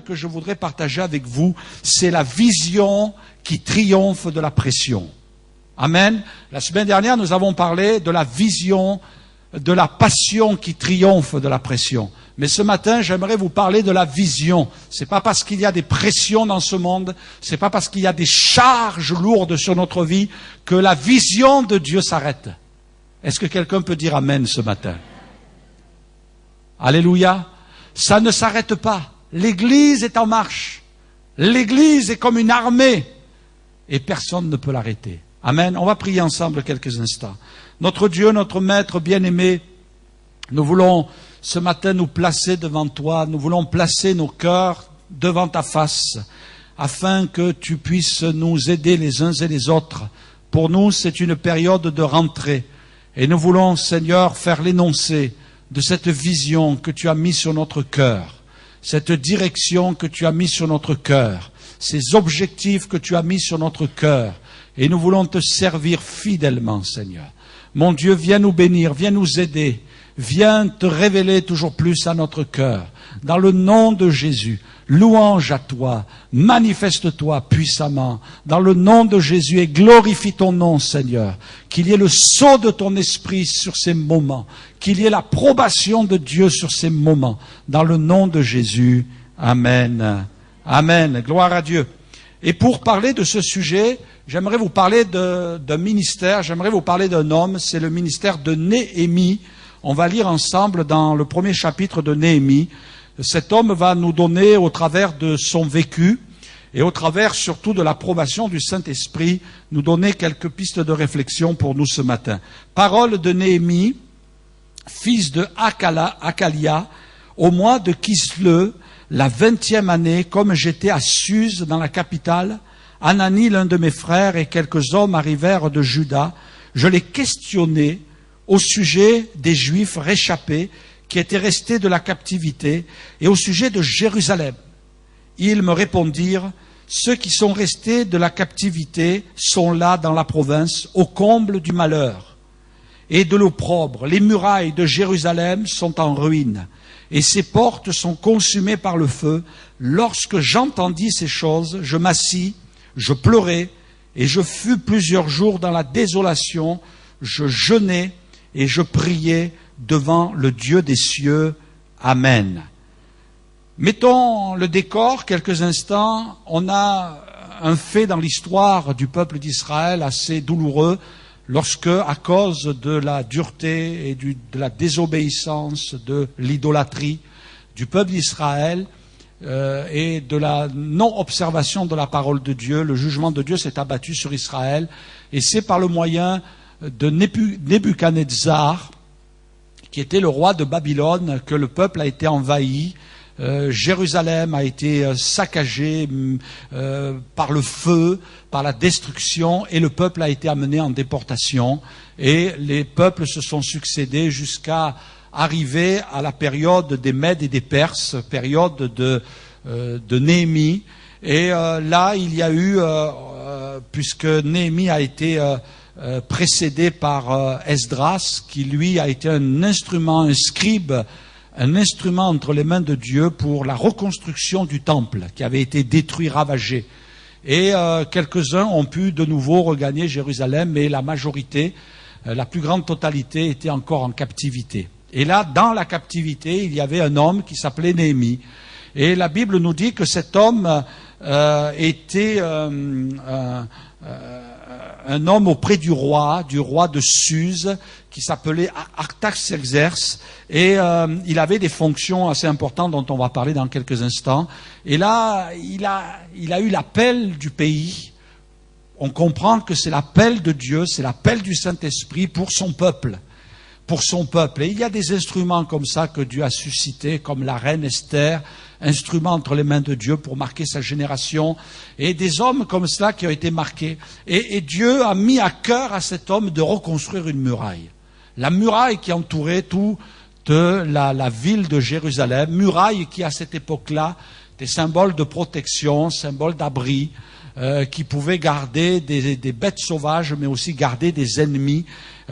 thème que je voudrais partager avec vous, c'est la vision qui triomphe de la pression. Amen. La semaine dernière, nous avons parlé de la vision, de la passion qui triomphe de la pression. Mais ce matin, j'aimerais vous parler de la vision. C'est pas parce qu'il y a des pressions dans ce monde, c'est pas parce qu'il y a des charges lourdes sur notre vie que la vision de Dieu s'arrête. Est-ce que quelqu'un peut dire amen ce matin? Alléluia. Ça ne s'arrête pas. L'Église est en marche. L'Église est comme une armée. Et personne ne peut l'arrêter. Amen. On va prier ensemble quelques instants. Notre Dieu, notre Maître bien-aimé, nous voulons ce matin nous placer devant toi. Nous voulons placer nos cœurs devant ta face afin que tu puisses nous aider les uns et les autres. Pour nous, c'est une période de rentrée. Et nous voulons, Seigneur, faire l'énoncé de cette vision que tu as mise sur notre cœur, cette direction que tu as mise sur notre cœur, ces objectifs que tu as mis sur notre cœur. Et nous voulons te servir fidèlement, Seigneur. Mon Dieu, viens nous bénir, viens nous aider, viens te révéler toujours plus à notre cœur. Dans le nom de Jésus, louange à toi, manifeste-toi puissamment. Dans le nom de Jésus et glorifie ton nom, Seigneur. Qu'il y ait le sceau de ton esprit sur ces moments, qu'il y ait l'approbation de Dieu sur ces moments. Dans le nom de Jésus, amen. Amen. Gloire à Dieu. Et pour parler de ce sujet, j'aimerais vous parler d'un ministère, j'aimerais vous parler d'un homme, c'est le ministère de Néhémie. On va lire ensemble dans le premier chapitre de Néhémie. Cet homme va nous donner, au travers de son vécu, et au travers surtout de l'approbation du Saint-Esprit, nous donner quelques pistes de réflexion pour nous ce matin. Parole de Néhémie, fils de Hakalia, au mois de Kisleu, la 20e année, comme j'étais à Suse, dans la capitale, Anani, l'un de mes frères, et quelques hommes arrivèrent de Juda. Je les questionnai au sujet des Juifs réchappés qui étaient restés de la captivité et au sujet de Jérusalem. Ils me répondirent, ceux qui sont restés de la captivité sont là dans la province, au comble du malheur et de l'opprobre. Les murailles de Jérusalem sont en ruine et ses portes sont consumées par le feu. Lorsque j'entendis ces choses, je m'assis, je pleurai et je fus plusieurs jours dans la désolation. Je jeûnai et je priais devant le Dieu des cieux. Amen. Mettons le décor quelques instants. On a un fait dans l'histoire du peuple d'Israël assez douloureux lorsque, à cause de la dureté et de la désobéissance, de l'idolâtrie du peuple d'Israël et de la non-observation de la parole de Dieu, le jugement de Dieu s'est abattu sur Israël. Et c'est par le moyen de Nebuchadnezzar, qui était le roi de Babylone, que le peuple a été envahi. Jérusalem a été saccagée par le feu, par la destruction, et le peuple a été amené en déportation. Et les peuples se sont succédés jusqu'à arriver à la période des Mèdes et des Perses, période de Néhémie. Et là, il y a eu, puisque Néhémie a été précédé par Esdras, qui lui a été un instrument, un scribe, un instrument entre les mains de Dieu pour la reconstruction du temple qui avait été détruit, ravagé. Et quelques-uns ont pu de nouveau regagner Jérusalem, mais la majorité, la plus grande totalité, était encore en captivité. Et là, dans la captivité, il y avait un homme qui s'appelait Néhémie. Et la Bible nous dit que cet homme était un homme auprès du roi de Suse, qui s'appelait Artaxerxès, et il avait des fonctions assez importantes dont on va parler dans quelques instants. Et là, il a eu l'appel du pays. On comprend que c'est l'appel de Dieu, c'est l'appel du Saint-Esprit pour son peuple. Pour son peuple. Et il y a des instruments comme ça que Dieu a suscités, comme la reine Esther, instrument entre les mains de Dieu pour marquer sa génération, et des hommes comme cela qui ont été marqués. Et Dieu a mis à cœur à cet homme de reconstruire une muraille. La muraille qui entourait toute la ville de Jérusalem, muraille qui à cette époque-là était symbole de protection, symbole d'abri, qui pouvait garder des bêtes sauvages, mais aussi garder des ennemis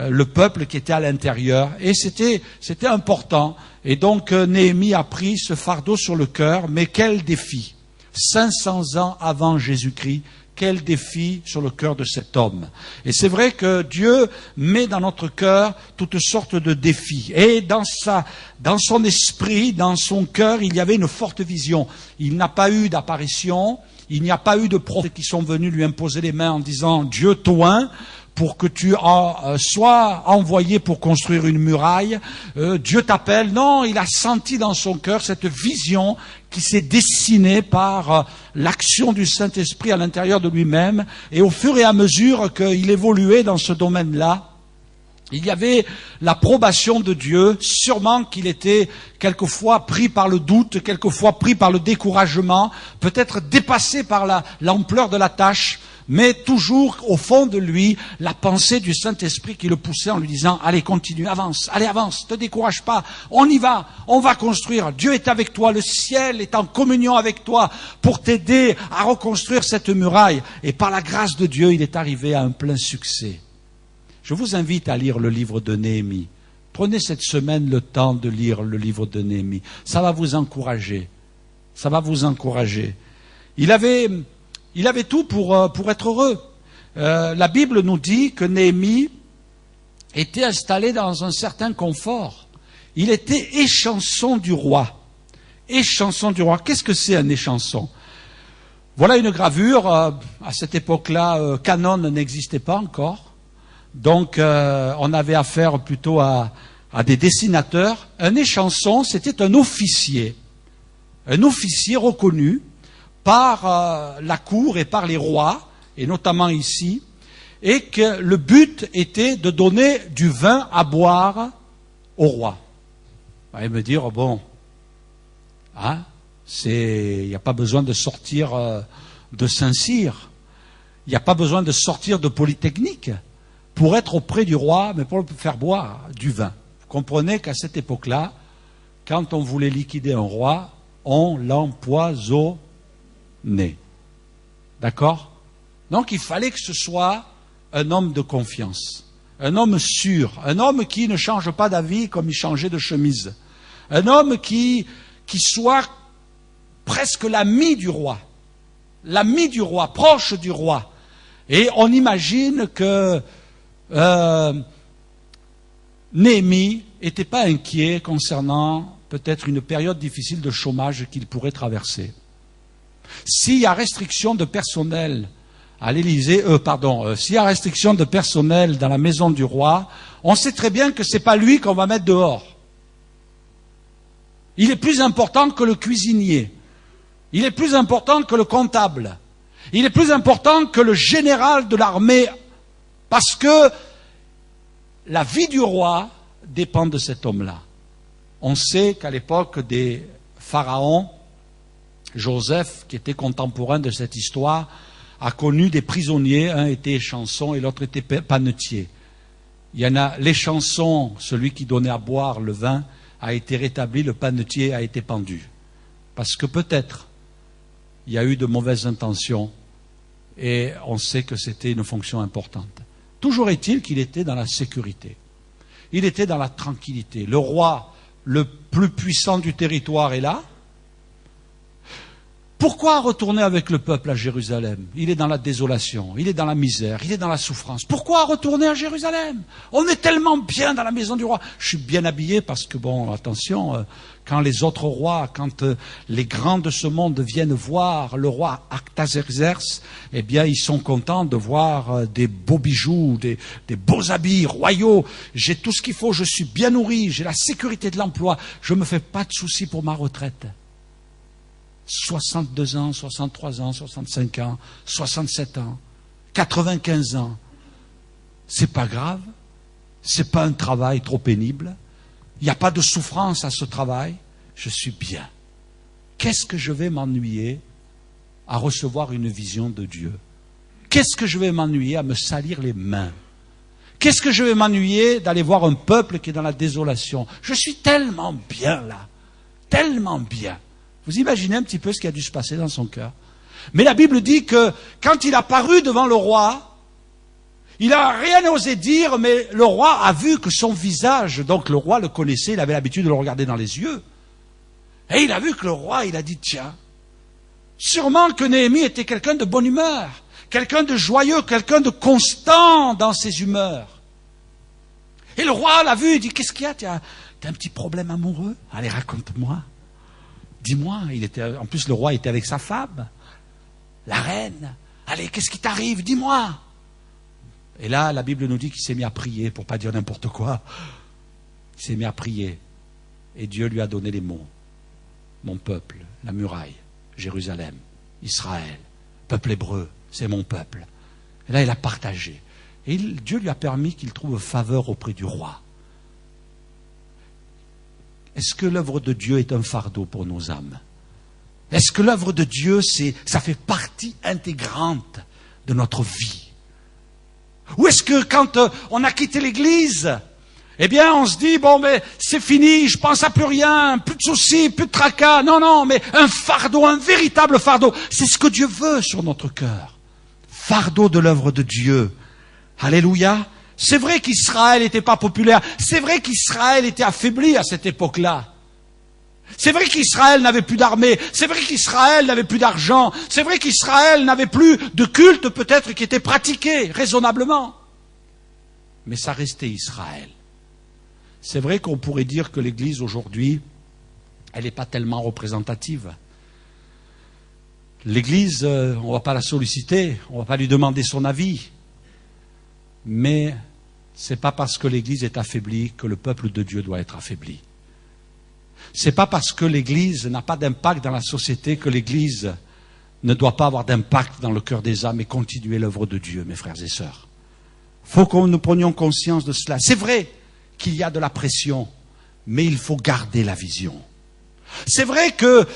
le peuple qui était à l'intérieur. Et c'était important. Et donc Néhémie a pris ce fardeau sur le cœur. Mais quel défi! 500 ans avant Jésus-Christ, quel défi sur le cœur de cet homme. Et c'est vrai que Dieu met dans notre cœur toutes sortes de défis. Et dans son esprit, dans son cœur, il y avait une forte vision. Il n'a pas eu d'apparition, il n'y a pas eu de prophètes qui sont venus lui imposer les mains en disant « Dieu t'oint » pour que tu sois envoyé pour construire une muraille. Dieu t'appelle. Non, il a senti dans son cœur cette vision qui s'est dessinée par l'action du Saint-Esprit à l'intérieur de lui-même. Et au fur et à mesure qu'il évoluait dans ce domaine-là, il y avait l'approbation de Dieu, sûrement qu'il était quelquefois pris par le doute, quelquefois pris par le découragement, peut-être dépassé par l'ampleur de la tâche, mais toujours au fond de lui, la pensée du Saint-Esprit qui le poussait en lui disant « Allez, continue, avance, allez, avance, te décourage pas, on y va, on va construire, Dieu est avec toi, le ciel est en communion avec toi pour t'aider à reconstruire cette muraille. » Et par la grâce de Dieu, il est arrivé à un plein succès. Je vous invite à lire le livre de Néhémie. Prenez cette semaine le temps de lire le livre de Néhémie. Ça va vous encourager. Ça va vous encourager. Il avait tout pour être heureux. La Bible nous dit que Néhémie était installé dans un certain confort. Il était échanson du roi. Échanson du roi. Qu'est-ce que c'est un échanson? Voilà une gravure. À cette époque-là, Canon n'existait pas encore. Donc, on avait affaire plutôt à des dessinateurs. Un échanson, c'était un officier reconnu par la cour et par les rois, et notamment ici, et que le but était de donner du vin à boire au roi. Vous allez me dire, bon, hein, il n'y a pas besoin de sortir de Saint-Cyr, il n'y a pas besoin de sortir de Polytechnique pour être auprès du roi, mais pour le faire boire du vin. Vous comprenez qu'à cette époque-là, quand on voulait liquider un roi, on l'empoisonnait. D'accord? Donc il fallait que ce soit un homme de confiance, un homme sûr, un homme qui ne change pas d'avis comme il changeait de chemise, un homme qui soit presque l'ami du roi, proche du roi. Et on imagine que Néhémie n'était pas inquiet concernant peut-être une période difficile de chômage qu'il pourrait traverser. S'il y a restriction de personnel à l'Élysée, s'il y a restriction de personnel dans la maison du roi, on sait très bien que c'est pas lui qu'on va mettre dehors. Il est plus important que le cuisinier. Il est plus important que le comptable. Il est plus important que le général de l'armée, parce que la vie du roi dépend de cet homme-là. On sait qu'à l'époque des pharaons, Joseph, qui était contemporain de cette histoire, a connu des prisonniers, un était échanson et l'autre était panetier. Il y en a l'échanson, celui qui donnait à boire le vin, a été rétabli, le panetier a été pendu. Parce que peut-être il y a eu de mauvaises intentions et on sait que c'était une fonction importante. Toujours est-il qu'il était dans la sécurité. Il était dans la tranquillité. Le roi le plus puissant du territoire est là. Pourquoi retourner avec le peuple à Jérusalem? Il est dans la désolation, il est dans la misère, il est dans la souffrance. Pourquoi retourner à Jérusalem? On est tellement bien dans la maison du roi. Je suis bien habillé parce que, bon, attention, quand les autres rois, quand les grands de ce monde viennent voir le roi Artaxerxès, eh bien, ils sont contents de voir des beaux bijoux, des beaux habits royaux. J'ai tout ce qu'il faut, je suis bien nourri, j'ai la sécurité de l'emploi. Je ne me fais pas de soucis pour ma retraite. 62 ans, 63 ans, 65 ans, 67 ans, 95 ans. C'est pas grave. C'est pas un travail trop pénible. Il n'y a pas de souffrance à ce travail. Je suis bien. Qu'est-ce que je vais m'ennuyer à recevoir une vision de Dieu? Qu'est-ce que je vais m'ennuyer à me salir les mains? Qu'est-ce que je vais m'ennuyer d'aller voir un peuple qui est dans la désolation? Je suis tellement bien là. Tellement bien. Vous imaginez un petit peu ce qui a dû se passer dans son cœur. Mais la Bible dit que quand il a paru devant le roi, Il n'a rien osé dire, mais le roi a vu que son visage, donc le roi le connaissait, il avait l'habitude de le regarder dans les yeux. Et il a vu que le roi, il a dit, tiens, sûrement que Néhémie était quelqu'un de bonne humeur, quelqu'un de joyeux, quelqu'un de constant dans ses humeurs. Et le roi l'a vu, il dit, qu'est-ce qu'il y a? T'as un petit problème amoureux? Allez, raconte-moi. Dis-moi. En plus, le roi était avec sa femme, la reine. Allez, qu'est-ce qui t'arrive? Dis-moi. Et là, la Bible nous dit qu'il s'est mis à prier, pour pas dire n'importe quoi. Il s'est mis à prier. Et Dieu lui a donné les mots. Mon peuple, la muraille, Jérusalem, Israël, peuple hébreu, c'est mon peuple. Et là, il a partagé. Et Dieu lui a permis qu'il trouve faveur auprès du roi. Est-ce que l'œuvre de Dieu est un fardeau pour nos âmes? Est-ce que l'œuvre de Dieu, ça fait partie intégrante de notre vie? Ou est-ce que quand on a quitté l'église, eh bien on se dit, bon mais c'est fini, je pense à plus rien, plus de soucis, plus de tracas. Non, non, mais un fardeau, un véritable fardeau. C'est ce que Dieu veut sur notre cœur. Fardeau de l'œuvre de Dieu. Alléluia. C'est vrai qu'Israël n'était pas populaire. C'est vrai qu'Israël était affaibli à cette époque-là. C'est vrai qu'Israël n'avait plus d'armée. C'est vrai qu'Israël n'avait plus d'argent. C'est vrai qu'Israël n'avait plus de culte peut-être qui était pratiqué raisonnablement. Mais ça restait Israël. C'est vrai qu'on pourrait dire que l'Église aujourd'hui, elle n'est pas tellement représentative. L'Église, on ne va pas la solliciter, on ne va pas lui demander son avis. Mais ce n'est pas parce que l'Église est affaiblie que le peuple de Dieu doit être affaibli. Ce n'est pas parce que l'Église n'a pas d'impact dans la société que l'Église ne doit pas avoir d'impact dans le cœur des âmes et continuer l'œuvre de Dieu, mes frères et sœurs. Il faut que nous prenions conscience de cela. C'est vrai qu'il y a de la pression, mais il faut garder la vision. C'est vrai que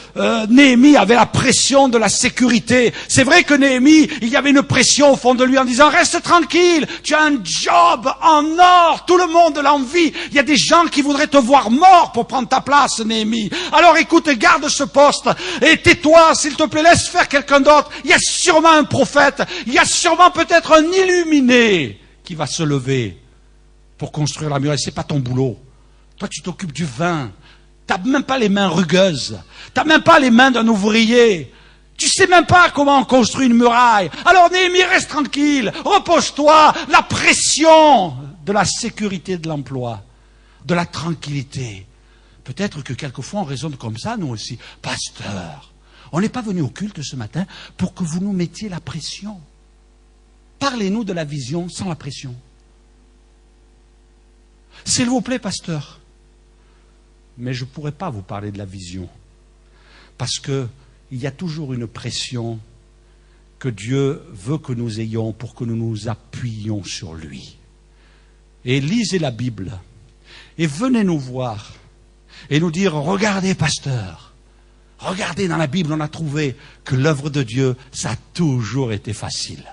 Néhémie avait la pression de la sécurité. C'est vrai que Néhémie, il y avait une pression au fond de lui en disant « Reste tranquille, tu as un job en or, tout le monde l'envie. Il y a des gens qui voudraient te voir mort pour prendre ta place, Néhémie. Alors écoute, garde ce poste et tais-toi, s'il te plaît, laisse faire quelqu'un d'autre. Il y a sûrement un prophète, il y a sûrement peut-être un illuminé qui va se lever pour construire la muraille. C'est pas ton boulot. Toi, tu t'occupes du vin. T'as même pas les mains rugueuses. T'as même pas les mains d'un ouvrier. Tu sais même pas comment on construit une muraille. Alors Néhémie, reste tranquille. Repose-toi. La pression de la sécurité de l'emploi, de la tranquillité. Peut-être que quelquefois on raisonne comme ça, nous aussi. Pasteur, on n'est pas venu au culte ce matin pour que vous nous mettiez la pression. Parlez-nous de la vision sans la pression. S'il vous plaît, pasteur. Mais je ne pourrais pas vous parler de la vision. Parce qu'il y a toujours une pression que Dieu veut que nous ayons pour que nous nous appuyions sur lui. Et lisez la Bible. Et venez nous voir. Et nous dire, regardez, pasteur. Regardez dans la Bible, on a trouvé que l'œuvre de Dieu, ça a toujours été facile.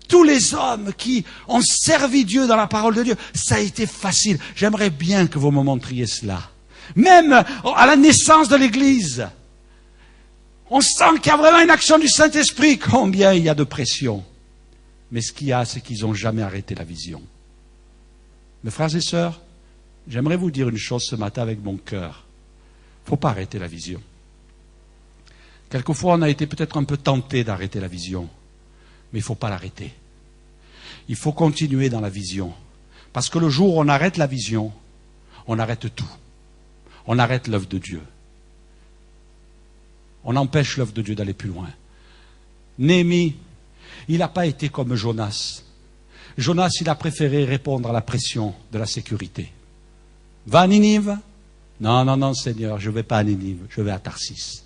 Tous les hommes qui ont servi Dieu dans la parole de Dieu, ça a été facile. J'aimerais bien que vous me montriez cela. Même à la naissance de l'Église, on sent qu'il y a vraiment une action du Saint-Esprit. Combien il y a de pression. Mais ce qu'il y a, c'est qu'ils n'ont jamais arrêté la vision. Mes frères et sœurs, j'aimerais vous dire une chose ce matin avec mon cœur. Il ne faut pas arrêter la vision. Quelquefois, on a été peut-être un peu tenté d'arrêter la vision. Mais il ne faut pas l'arrêter. Il faut continuer dans la vision. Parce que le jour où on arrête la vision, on arrête tout. On arrête l'œuvre de Dieu. On empêche l'œuvre de Dieu d'aller plus loin. Néhémie, il n'a pas été comme Jonas. Jonas, il a préféré répondre à la pression de la sécurité. Va à Ninive? Non, non, non, Seigneur, je ne vais pas à Ninive, je vais à Tarsis.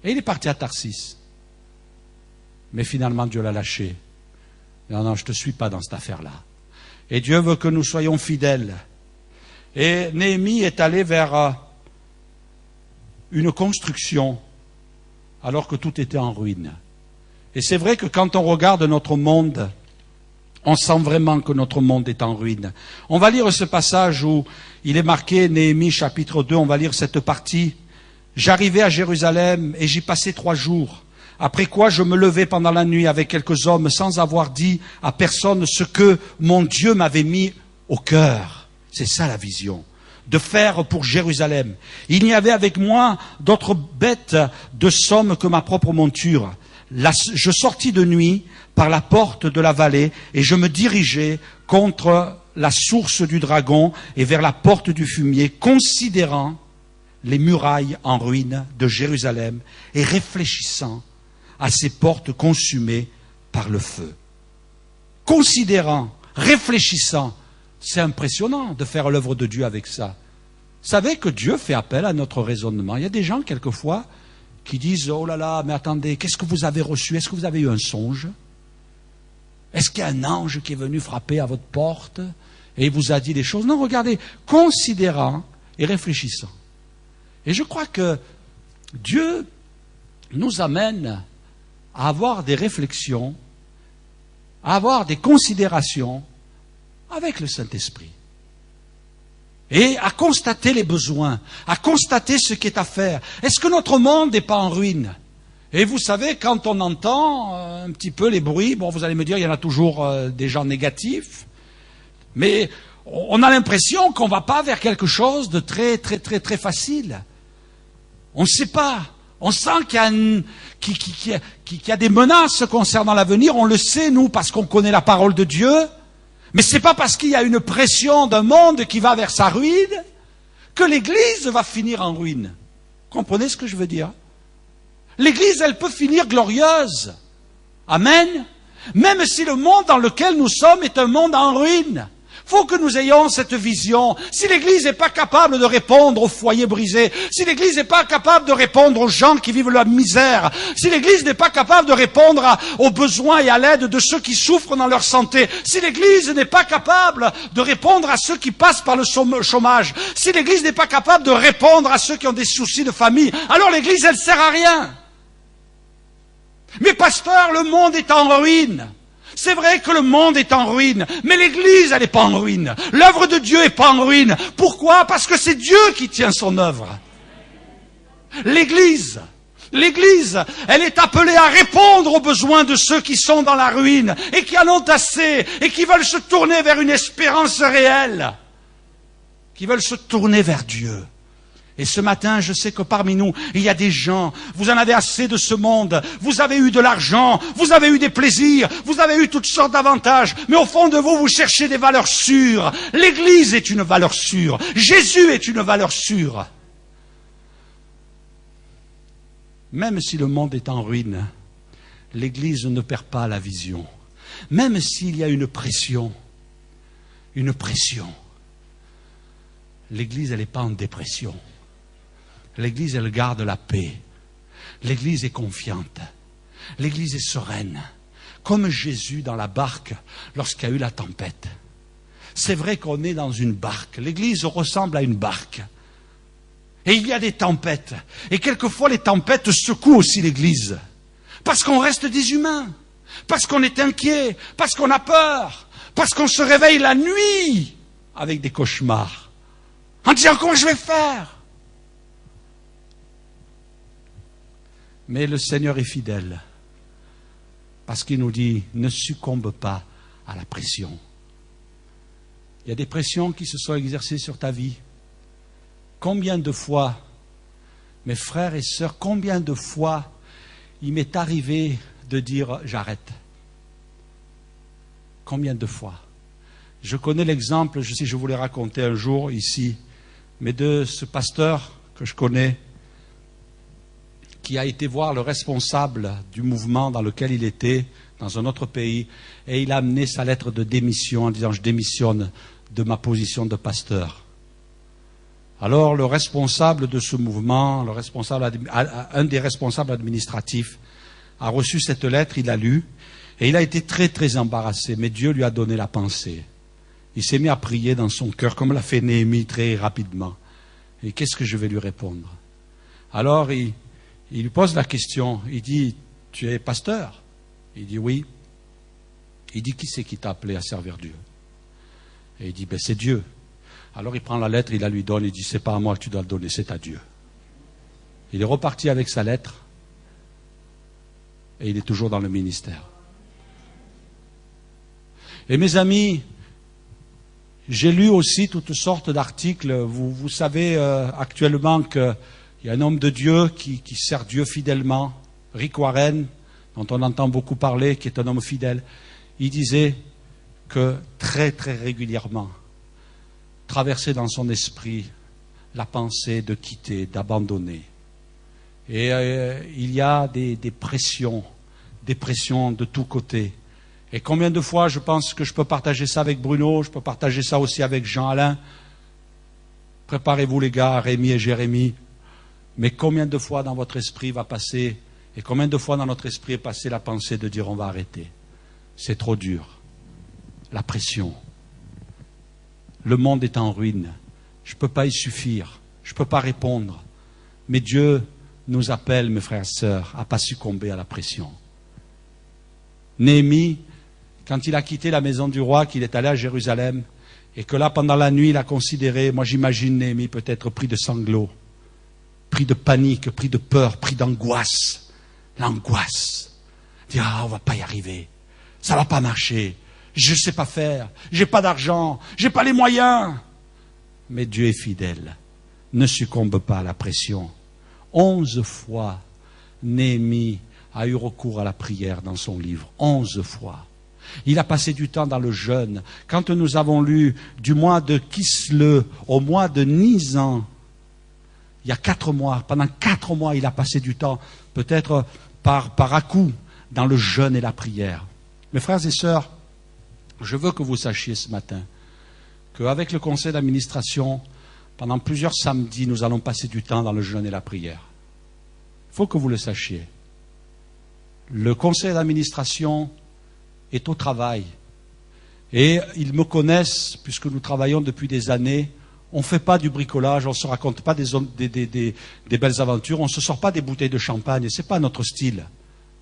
Et il est parti à Tarsis. Mais finalement, Dieu l'a lâché. Non, non, je ne te suis pas dans cette affaire-là. Et Dieu veut que nous soyons fidèles. Et Néhémie est allé vers une construction alors que tout était en ruine. Et c'est vrai que quand on regarde notre monde, on sent vraiment que notre monde est en ruine. On va lire ce passage où il est marqué, Néhémie chapitre 2, on va lire cette partie. J'arrivai à Jérusalem et j'y passai 3 jours. Après quoi je me levai pendant la nuit avec quelques hommes sans avoir dit à personne ce que mon Dieu m'avait mis au cœur. C'est ça la vision. De faire pour Jérusalem. Il n'y avait avec moi d'autres bêtes de somme que ma propre monture. Je sortis de nuit par la porte de la vallée et je me dirigeai contre la source du dragon et vers la porte du fumier, considérant les murailles en ruine de Jérusalem et réfléchissant à ces portes consumées par le feu. Considérant, réfléchissant, c'est impressionnant de faire l'œuvre de Dieu avec ça. Vous savez que Dieu fait appel à notre raisonnement. Il y a des gens, quelquefois, qui disent « Oh là là, mais attendez, qu'est-ce que vous avez reçu? Est-ce que vous avez eu un songe? Est-ce qu'il y a un ange qui est venu frapper à votre porte et il vous a dit des choses ?» Non, regardez, considérant et réfléchissant. Et je crois que Dieu nous amène à avoir des réflexions, à avoir des considérations avec le Saint-Esprit. Et à constater les besoins, à constater ce qui est à faire. Est-ce que notre monde n'est pas en ruine? Et vous savez, quand on entend un petit peu les bruits, bon, vous allez me dire, il y en a toujours des gens négatifs, mais on a l'impression qu'on ne va pas vers quelque chose de très, très, très, très facile. On ne sait pas. On sent qu'il y a des menaces concernant l'avenir. On le sait, nous, parce qu'on connaît la parole de Dieu. Mais ce n'est pas parce qu'il y a une pression d'un monde qui va vers sa ruine que l'Église va finir en ruine. Comprenez ce que je veux dire? L'Église, elle peut finir glorieuse. Amen. Même si le monde dans lequel nous sommes est un monde en ruine. Il faut que nous ayons cette vision. Si l'Église n'est pas capable de répondre aux foyers brisés, si l'Église n'est pas capable de répondre aux gens qui vivent la misère, si l'Église n'est pas capable de répondre aux besoins et à l'aide de ceux qui souffrent dans leur santé, si l'Église n'est pas capable de répondre à ceux qui passent par le chômage, si l'Église n'est pas capable de répondre à ceux qui ont des soucis de famille, alors l'Église, elle ne sert à rien. Mais pasteur, le monde est en ruine. C'est vrai que le monde est en ruine, mais l'Église, elle n'est pas en ruine. L'œuvre de Dieu n'est pas en ruine. Pourquoi? Parce que c'est Dieu qui tient son œuvre. L'Église, elle est appelée à répondre aux besoins de ceux qui sont dans la ruine et qui en ont assez et qui veulent se tourner vers une espérance réelle, qui veulent se tourner vers Dieu. Et ce matin, je sais que parmi nous, il y a des gens, vous en avez assez de ce monde, vous avez eu de l'argent, vous avez eu des plaisirs, vous avez eu toutes sortes d'avantages, mais au fond de vous, vous cherchez des valeurs sûres. L'Église est une valeur sûre, Jésus est une valeur sûre. Même si le monde est en ruine, l'Église ne perd pas la vision. Même s'il y a une pression, l'Église, elle n'est pas en dépression. L'Église, elle garde la paix. L'Église est confiante. L'Église est sereine. Comme Jésus dans la barque lorsqu'il y a eu la tempête. C'est vrai qu'on est dans une barque. L'Église ressemble à une barque. Et il y a des tempêtes. Et quelquefois, les tempêtes secouent aussi l'Église. Parce qu'on reste des humains. Parce qu'on est inquiet. Parce qu'on a peur. Parce qu'on se réveille la nuit avec des cauchemars. En disant, comment je vais faire? Mais le Seigneur est fidèle, parce qu'il nous dit, ne succombe pas à la pression. Il y a des pressions qui se sont exercées sur ta vie. Combien de fois, mes frères et sœurs, combien de fois il m'est arrivé de dire, j'arrête? Combien de fois? Je connais l'exemple, je sais, je vous l'ai raconté un jour ici, mais de ce pasteur que je connais, qui a été voir le responsable du mouvement dans lequel il était, dans un autre pays, et il a amené sa lettre de démission en disant « Je démissionne de ma position de pasteur ». Alors le responsable de ce mouvement, un des responsables administratifs, a reçu cette lettre, il l'a lue, et il a été très très embarrassé, mais Dieu lui a donné la pensée. Il s'est mis à prier dans son cœur, comme l'a fait Néhémie très rapidement. Et qu'est-ce que je vais lui répondre? Alors il lui pose la question, il dit, tu es pasteur? Il dit oui. Il dit, qui c'est qui t'a appelé à servir Dieu? Et il dit, ben c'est Dieu. Alors il prend la lettre, il la lui donne, il dit, c'est pas à moi que tu dois le donner, c'est à Dieu. Il est reparti avec sa lettre. et il est toujours dans le ministère. Et mes amis, j'ai lu aussi toutes sortes d'articles. Vous savez actuellement qu'il y a un homme de Dieu qui sert Dieu fidèlement, Rick Warren, dont on entend beaucoup parler, qui est un homme fidèle. Il disait que très très régulièrement, traversait dans son esprit la pensée de quitter, d'abandonner. Et il y a des pressions de tous côtés. Et combien de fois, je pense que je peux partager ça avec Bruno, je peux partager ça aussi avec Jean-Alain. Préparez-vous les gars, Rémi et Jérémy. Mais combien de fois dans votre esprit va passer, et combien de fois dans notre esprit est passée la pensée de dire on va arrêter. C'est trop dur. La pression. Le monde est en ruine. Je ne peux pas y suffire. Je ne peux pas répondre. Mais Dieu nous appelle, mes frères et sœurs, à ne pas succomber à la pression. Néhémie, quand il a quitté la maison du roi, qu'il est allé à Jérusalem, et que là, pendant la nuit, il a considéré, moi j'imagine Néhémie peut-être pris de sanglots, pris de panique, pris de peur, pris d'angoisse. L'angoisse. Dire, on ne va pas y arriver. Ça ne va pas marcher. Je ne sais pas faire. Je n'ai pas d'argent. Je n'ai pas les moyens. Mais Dieu est fidèle. Ne succombe pas à la pression. 11 fois, Néhémie a eu recours à la prière dans son livre. 11 fois. Il a passé du temps dans le jeûne. Quand nous avons lu du mois de Kislev au mois de Nisan, il y a 4 mois, pendant 4 mois, il a passé du temps, peut-être par à-coup, dans le jeûne et la prière. Mes frères et sœurs, je veux que vous sachiez ce matin qu'avec le conseil d'administration, pendant plusieurs samedis, nous allons passer du temps dans le jeûne et la prière. Il faut que vous le sachiez. Le conseil d'administration est au travail. Et ils me connaissent, puisque nous travaillons depuis des années. On ne fait pas du bricolage, on ne se raconte pas des belles aventures, on ne se sort pas des bouteilles de champagne, ce n'est pas notre style.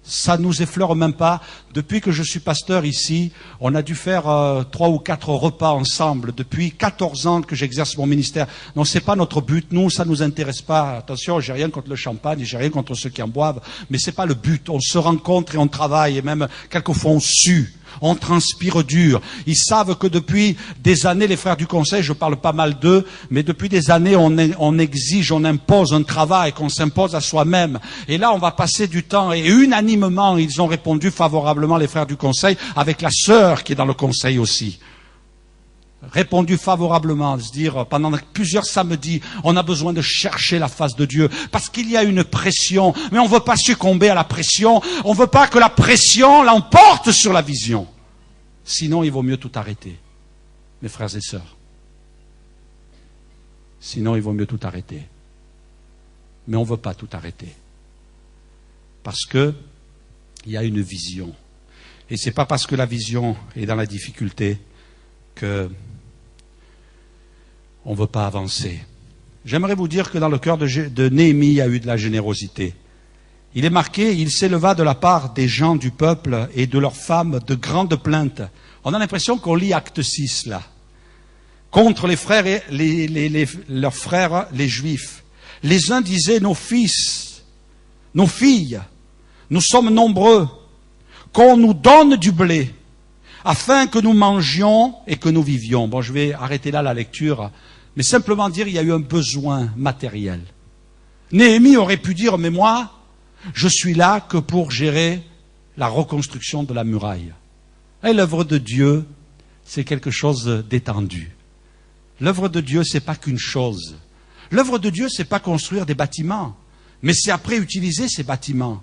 Ça ne nous effleure même pas. Depuis que je suis pasteur ici, on a dû faire 3 ou 4 repas ensemble. Depuis 14 ans que j'exerce mon ministère. Non, ce n'est pas notre but. Nous, ça ne nous intéresse pas. Attention, j'ai rien contre le champagne, j'ai rien contre ceux qui en boivent. Mais ce n'est pas le but. On se rencontre et on travaille. Et même, quelquefois, on sue. On transpire dur. Ils savent que depuis des années, les frères du conseil, je parle pas mal d'eux, mais depuis des années, on exige, on impose un travail, qu'on s'impose à soi-même. Et là, on va passer du temps. Et unanimement, ils ont répondu favorablement, les frères du conseil, avec la sœur qui est dans le conseil aussi. Répondu favorablement, se dire, pendant plusieurs samedis, on a besoin de chercher la face de Dieu, parce qu'il y a une pression, mais on ne veut pas succomber à la pression, on ne veut pas que la pression l'emporte sur la vision. Sinon, il vaut mieux tout arrêter, mes frères et sœurs. Sinon, il vaut mieux tout arrêter. Mais on ne veut pas tout arrêter. Parce que il y a une vision. Et ce n'est pas parce que la vision est dans la difficulté que on ne veut pas avancer. J'aimerais vous dire que dans le cœur de Néhémie, il y a eu de la générosité. Il est marqué, il s'éleva de la part des gens du peuple et de leurs femmes de grandes plaintes. On a l'impression qu'on lit acte 6 là. Contre les frères et leurs frères, les Juifs. Les uns disaient, nos fils, nos filles, nous sommes nombreux, qu'on nous donne du blé, afin que nous mangions et que nous vivions. Bon, je vais arrêter là la lecture, mais simplement dire, il y a eu un besoin matériel. Néhémie aurait pu dire, mais moi, je suis là que pour gérer la reconstruction de la muraille. Et l'œuvre de Dieu, c'est quelque chose d'étendu. L'œuvre de Dieu, c'est pas qu'une chose. L'œuvre de Dieu, c'est pas construire des bâtiments, mais c'est après utiliser ces bâtiments.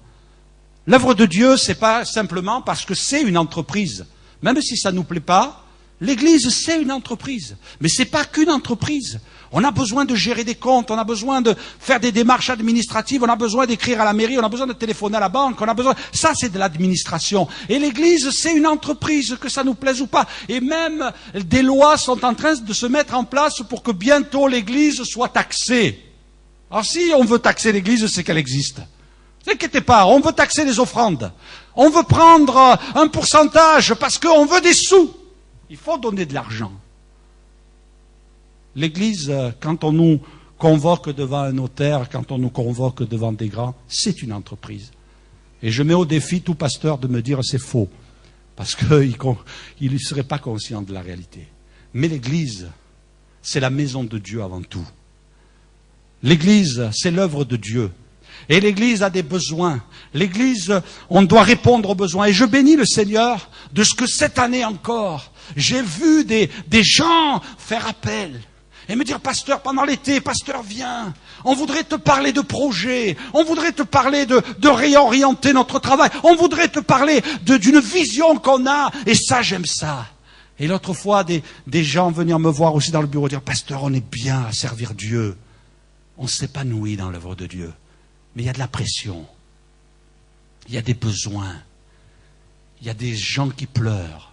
L'œuvre de Dieu, c'est pas simplement parce que c'est une entreprise. Même si ça ne nous plaît pas, l'Église, c'est une entreprise. Mais ce n'est pas qu'une entreprise. On a besoin de gérer des comptes, on a besoin de faire des démarches administratives, on a besoin d'écrire à la mairie, on a besoin de téléphoner à la banque, on a besoin... Ça, c'est de l'administration. Et l'Église, c'est une entreprise, que ça nous plaise ou pas. Et même des lois sont en train de se mettre en place pour que bientôt l'Église soit taxée. Alors si on veut taxer l'Église, c'est qu'elle existe. Ne vous inquiétez pas, on veut taxer les offrandes. On veut prendre un pourcentage parce qu'on veut des sous. Il faut donner de l'argent. L'Église, quand on nous convoque devant un notaire, quand on nous convoque devant des grands, c'est une entreprise. Et je mets au défi tout pasteur de me dire c'est faux. Parce qu'il ne serait pas conscient de la réalité. Mais l'Église, c'est la maison de Dieu avant tout. L'Église, c'est l'œuvre de Dieu. Et l'Église a des besoins. L'Église, on doit répondre aux besoins. Et je bénis le Seigneur de ce que cette année encore, j'ai vu des gens faire appel. Et me dire, pasteur, pendant l'été, pasteur, viens. On voudrait te parler de projets. On voudrait te parler de réorienter notre travail. On voudrait te parler d'une vision qu'on a. Et ça, j'aime ça. Et l'autre fois, des gens venir me voir aussi dans le bureau, dire, pasteur, on est bien à servir Dieu. On s'épanouit dans l'œuvre de Dieu. Mais il y a de la pression. Il y a des besoins. Il y a des gens qui pleurent.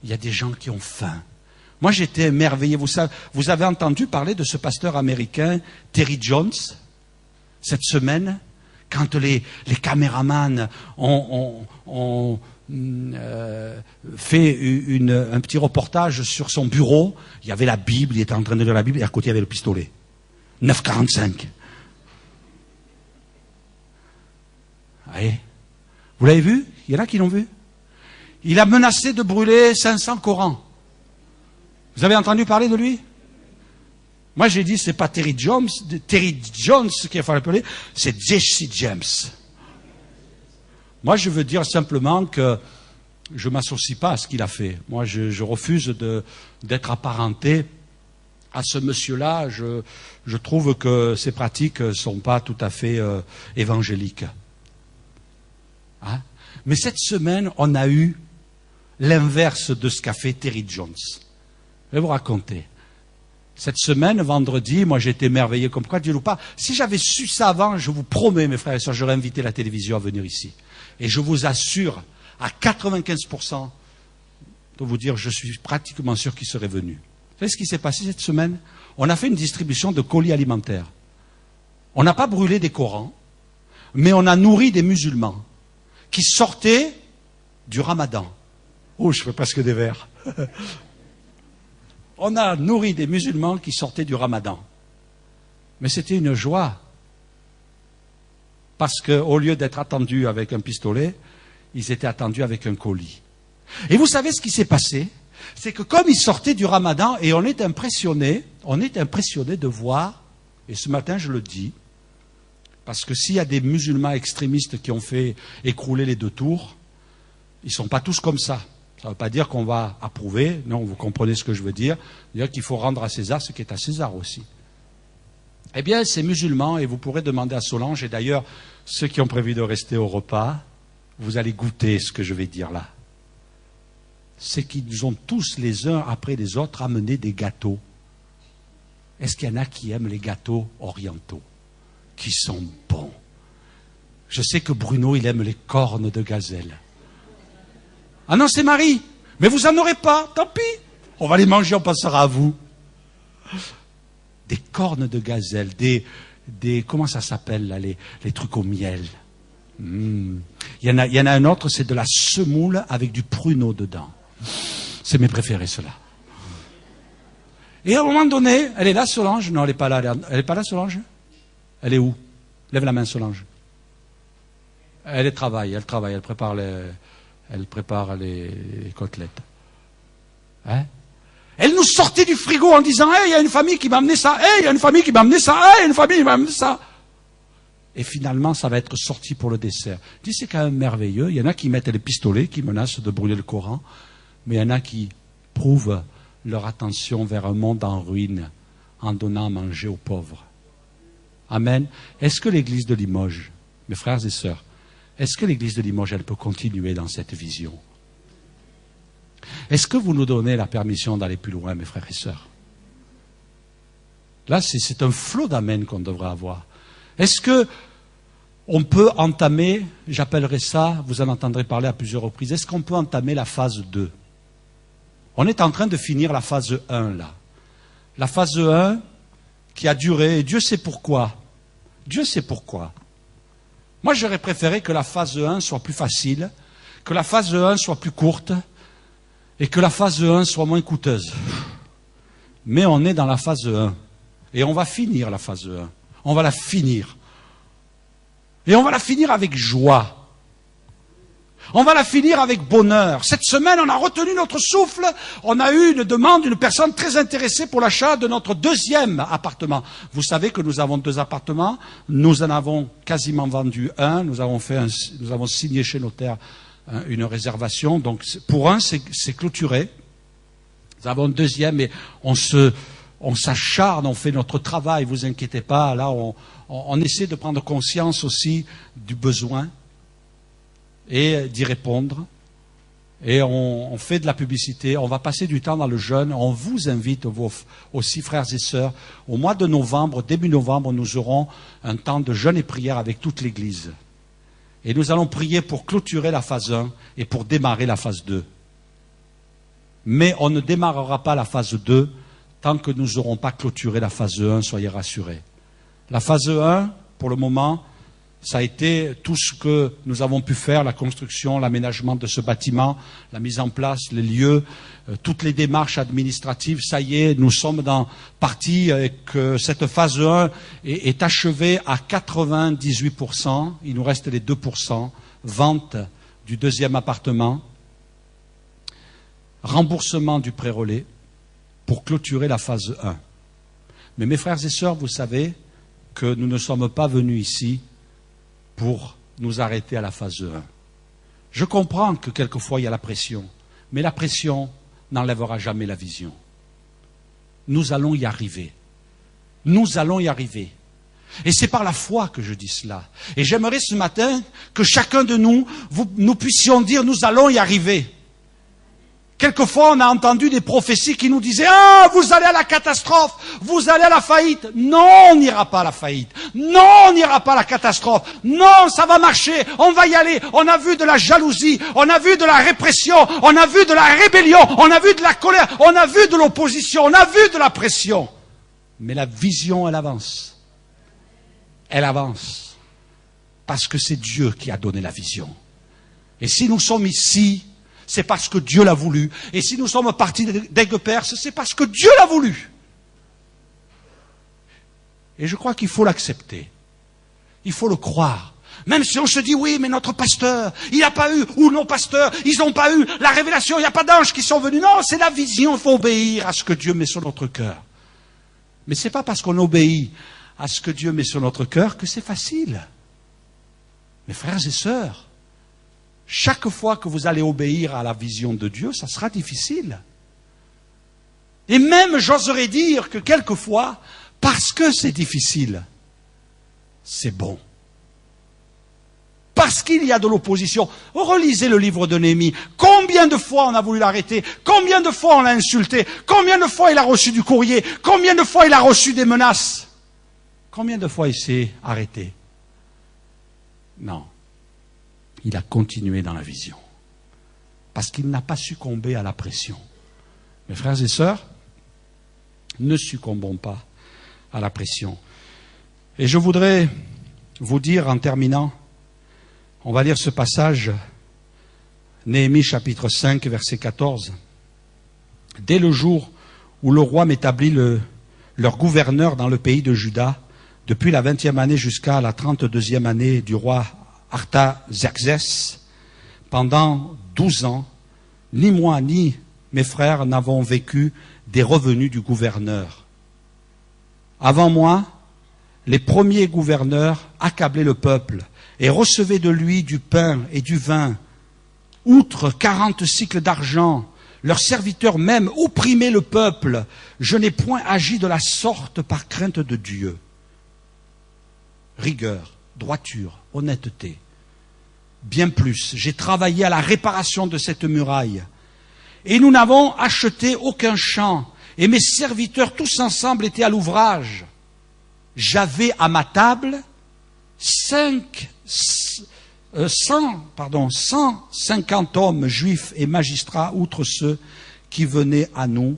Il y a des gens qui ont faim. Moi, j'étais émerveillé. Vous avez entendu parler de ce pasteur américain, Terry Jones, cette semaine, quand les caméramans ont fait un petit reportage sur son bureau. Il y avait la Bible, il était en train de lire la Bible, et à côté, il y avait le pistolet. 9,45. Allez. Vous l'avez vu? Il y en a qui l'ont vu. Il a menacé de brûler 500 Corans. Vous avez entendu parler de lui? Moi, j'ai dit, c'est pas Terry Jones qu'il faut l'appeler, c'est Jesse James. Moi, je veux dire simplement que je m'associe pas à ce qu'il a fait. Moi, je refuse d'être apparenté à ce monsieur-là. Je trouve que ses pratiques sont pas tout à fait évangéliques. Hein? Mais cette semaine, on a eu l'inverse de ce qu'a fait Terry Jones. Je vais vous raconter. Cette semaine, vendredi, moi j'ai été émerveillé comme quoi Dieu nous parle. Si j'avais su ça avant, je vous promets, mes frères et sœurs, j'aurais invité la télévision à venir ici. Et je vous assure, à 95%, de vous dire, je suis pratiquement sûr qu'il serait venu. Vous savez ce qui s'est passé cette semaine? On a fait une distribution de colis alimentaires. On n'a pas brûlé des Corans, mais on a nourri des musulmans qui sortaient du Ramadan. Oh, je fais presque des vers. On a nourri des musulmans qui sortaient du Ramadan. Mais c'était une joie. Parce qu'au lieu d'être attendus avec un pistolet, ils étaient attendus avec un colis. Et vous savez ce qui s'est passé? C'est que comme ils sortaient du Ramadan, et on est impressionné de voir, et ce matin je le dis, parce que s'il y a des musulmans extrémistes qui ont fait écrouler les 2 tours, ils ne sont pas tous comme ça. Ça ne veut pas dire qu'on va approuver, non, vous comprenez ce que je veux dire, dire qu'il faut rendre à César ce qui est à César aussi. Eh bien, ces musulmans, et vous pourrez demander à Solange, et d'ailleurs, ceux qui ont prévu de rester au repas, vous allez goûter ce que je vais dire là. C'est qu'ils ont tous, les uns après les autres, amené des gâteaux. Est-ce qu'il y en a qui aiment les gâteaux orientaux, qui sont bons? Je sais que Bruno, il aime les cornes de gazelle. Ah non, c'est Marie. Mais vous en aurez pas, tant pis. On va les manger, on passera à vous. Des cornes de gazelle, des comment ça s'appelle là, les trucs au miel. Il y en a un autre, c'est de la semoule avec du pruneau dedans. C'est mes préférés, ceux-là. Et à un moment donné, elle est là, Solange? Non, elle n'est pas là. Elle n'est pas là, Solange? Elle est où? Lève la main, Solange. Elle travaille, elle prépare les côtelettes. Hein? Elle nous sortait du frigo en disant, hey, il y a une famille qui m'a amené ça, hey, il y a une famille qui m'a amené ça, hey, il y a une famille qui m'a amené ça. Et finalement, ça va être sorti pour le dessert. Je dis, c'est quand même merveilleux. Il y en a qui mettent les pistolets, qui menacent de brûler le Coran, mais il y en a qui prouvent leur attention vers un monde en ruine en donnant à manger aux pauvres. Amen. Est-ce que l'église de Limoges, mes frères et sœurs, est-ce que l'église de Limoges, elle peut continuer dans cette vision? Est-ce que vous nous donnez la permission d'aller plus loin, mes frères et sœurs? Là, c'est un flot d'amen qu'on devrait avoir. Est-ce que on peut entamer, j'appellerai ça, vous en entendrez parler à plusieurs reprises, est-ce qu'on peut entamer la phase 2? On est en train de finir la phase 1, là. La phase 1 qui a duré, et Dieu sait pourquoi. Dieu sait pourquoi. Moi, j'aurais préféré que la phase 1 soit plus facile, que la phase 1 soit plus courte, et que la phase 1 soit moins coûteuse. Mais on est dans la phase 1. Et on va finir la phase 1. On va la finir. Et on va la finir avec joie. On va la finir avec bonheur. Cette semaine, on a retenu notre souffle. On a eu une demande d'une personne très intéressée pour l'achat de notre deuxième appartement. Vous savez que nous avons 2 appartements. Nous en avons quasiment vendu un. Nous avons signé chez notaire une réservation. Donc, pour un, c'est clôturé. Nous avons un deuxième et on s'acharne, on fait notre travail. Vous inquiétez pas. Là, on essaie de prendre conscience aussi du besoin et d'y répondre. Et on fait de la publicité, on va passer du temps dans le jeûne. On vous invite aussi, frères et sœurs, au mois de novembre, début novembre, nous aurons un temps de jeûne et prière avec toute l'Église. Et nous allons prier pour clôturer la phase 1 et pour démarrer la phase 2. Mais on ne démarrera pas la phase 2 tant que nous n'aurons pas clôturé la phase 1, soyez rassurés. La phase 1, pour le moment, ça a été tout ce que nous avons pu faire, la construction, l'aménagement de ce bâtiment, la mise en place, les lieux, toutes les démarches administratives. Ça y est, nous sommes dans partie que cette phase 1 est achevée à 98%. Il nous reste les 2%. Vente du deuxième appartement. Remboursement du pré-relais pour clôturer la phase 1. Mais mes frères et sœurs, vous savez que nous ne sommes pas venus ici pour nous arrêter à la phase 1. Je comprends que quelquefois il y a la pression, mais la pression n'enlèvera jamais la vision. Nous allons y arriver. Nous allons y arriver. Et c'est par la foi que je dis cela. Et j'aimerais ce matin que chacun de nous, nous puissions dire, nous allons y arriver. Quelquefois, on a entendu des prophéties qui nous disaient « Ah, vous allez à la catastrophe, vous allez à la faillite. » Non, on n'ira pas à la faillite. Non, on n'ira pas à la catastrophe. Non, ça va marcher, on va y aller. On a vu de la jalousie, on a vu de la répression, on a vu de la rébellion, on a vu de la colère, on a vu de l'opposition, on a vu de la pression. Mais la vision, elle avance. Elle avance. Parce que c'est Dieu qui a donné la vision. Et si nous sommes ici, c'est parce que Dieu l'a voulu. Et si nous sommes partis d'Aigues-Perses, c'est parce que Dieu l'a voulu. Et je crois qu'il faut l'accepter. Il faut le croire. Même si on se dit, oui, mais notre pasteur, il n'a pas eu, ou nos pasteurs, ils n'ont pas eu la révélation, il n'y a pas d'anges qui sont venus. Non, c'est la vision, il faut obéir à ce que Dieu met sur notre cœur. Mais ce n'est pas parce qu'on obéit à ce que Dieu met sur notre cœur que c'est facile. Mes frères et sœurs, chaque fois que vous allez obéir à la vision de Dieu, ça sera difficile. Et même, j'oserais dire que quelquefois, parce que c'est difficile, c'est bon. Parce qu'il y a de l'opposition. Relisez le livre de Néhémie. Combien de fois on a voulu l'arrêter? Combien de fois on l'a insulté? Combien de fois il a reçu du courrier? Combien de fois il a reçu des menaces? Combien de fois il s'est arrêté? Non. Il a continué dans la vision. Parce qu'il n'a pas succombé à la pression. Mes frères et sœurs, ne succombons pas à la pression. Et je voudrais vous dire en terminant, on va lire ce passage, Néhémie chapitre 5, verset 14. Dès le jour où le roi m'établit leur gouverneur dans le pays de Juda, depuis la 20e année jusqu'à la 32e année du roi Artaxerxès, pendant 12 ans, ni moi ni mes frères n'avons vécu des revenus du gouverneur. Avant moi, les premiers gouverneurs accablaient le peuple et recevaient de lui du pain et du vin, outre 40 cycles d'argent. Leurs serviteurs même opprimaient le peuple. Je n'ai point agi de la sorte par crainte de Dieu. Rigueur, droiture, honnêteté. Bien plus, j'ai travaillé à la réparation de cette muraille. Et nous n'avons acheté aucun champ. Et mes serviteurs tous ensemble étaient à l'ouvrage. J'avais à ma table 150 hommes juifs et magistrats, outre ceux qui venaient à nous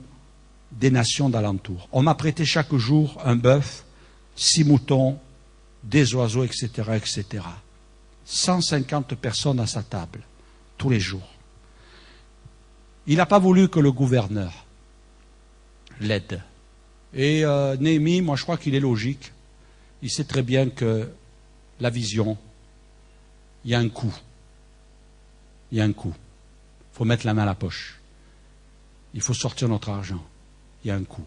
des nations d'alentour. On m'a prêté chaque jour un bœuf, 6 moutons, des oiseaux, etc., etc. 150 personnes à sa table, tous les jours. Il n'a pas voulu que le gouverneur l'aide. Et Néhémie, moi je crois qu'il est logique. Il sait très bien que la vision, il y a un coût. il y a un coût. Il faut mettre la main à la poche. Il faut sortir notre argent. Il y a un coût.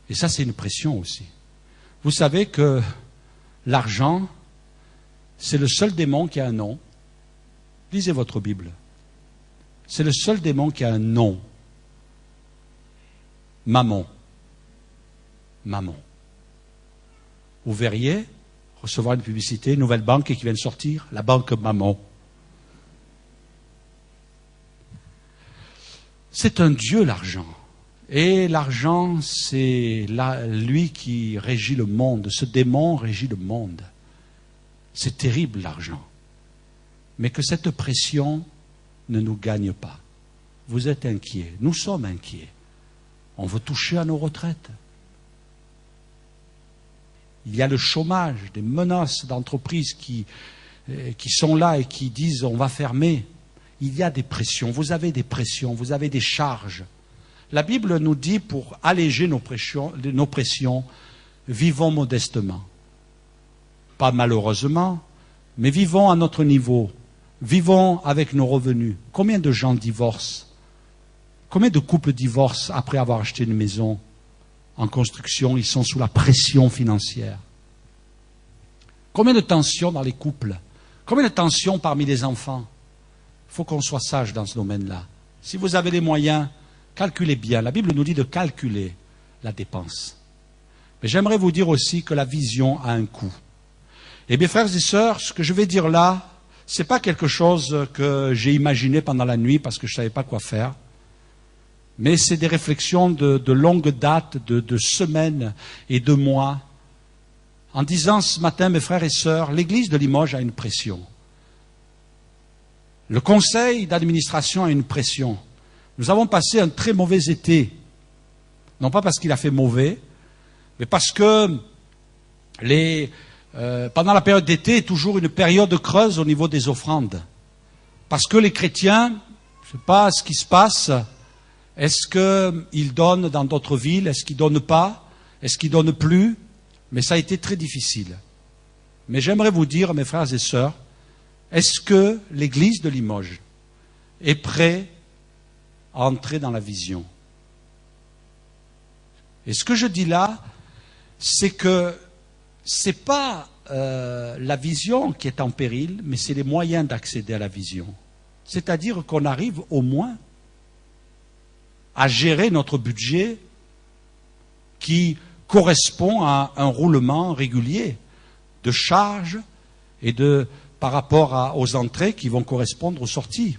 Et ça, c'est une pression aussi. Vous savez que l'argent, c'est le seul démon qui a un nom. Lisez votre Bible. C'est le seul démon qui a un nom. Mammon. Mammon. Vous verriez recevoir une publicité, une nouvelle banque qui vient de sortir, la banque Mammon. C'est un dieu, l'argent. Et l'argent, c'est lui qui régit le monde. Ce démon régit le monde. C'est terrible, l'argent. Mais que cette pression ne nous gagne pas. Vous êtes inquiets. Nous sommes inquiets. On veut toucher à nos retraites. Il y a le chômage, des menaces d'entreprises qui sont là et qui disent on va fermer. Il y a des pressions. Vous avez des pressions, vous avez des charges. La Bible nous dit pour alléger nos pressions, vivons modestement. Pas malheureusement, mais vivons à notre niveau. Vivons avec nos revenus. Combien de gens divorcent? Combien de couples divorcent après avoir acheté une maison en construction? Ils sont sous la pression financière. Combien de tensions dans les couples? Combien de tensions parmi les enfants? Il faut qu'on soit sage dans ce domaine-là. Si vous avez les moyens, calculez bien. La Bible nous dit de calculer la dépense. Mais j'aimerais vous dire aussi que la vision a un coût. Eh bien, frères et sœurs, ce que je vais dire là, ce n'est pas quelque chose que j'ai imaginé pendant la nuit parce que je ne savais pas quoi faire. Mais c'est des réflexions de longue date, de semaines et de mois, en disant ce matin, mes frères et sœurs, l'église de Limoges a une pression. Le conseil d'administration a une pression. Nous avons passé un très mauvais été. Non pas parce qu'il a fait mauvais, mais parce que pendant la période d'été est toujours une période creuse au niveau des offrandes. Parce que les chrétiens, je ne sais pas ce qui se passe. Est-ce qu'ils donnent dans d'autres villes? Est-ce qu'ils ne donnent pas? Est-ce qu'ils ne donnent plus? Mais ça a été très difficile. Mais j'aimerais vous dire, mes frères et sœurs, est-ce que l'église de Limoges est prête à entrer dans la vision? Et ce que je dis là, c'est que ce n'est pas la vision qui est en péril, mais c'est les moyens d'accéder à la vision. C'est-à-dire qu'on arrive au moins à gérer notre budget qui correspond à un roulement régulier de charges et par rapport aux entrées qui vont correspondre aux sorties.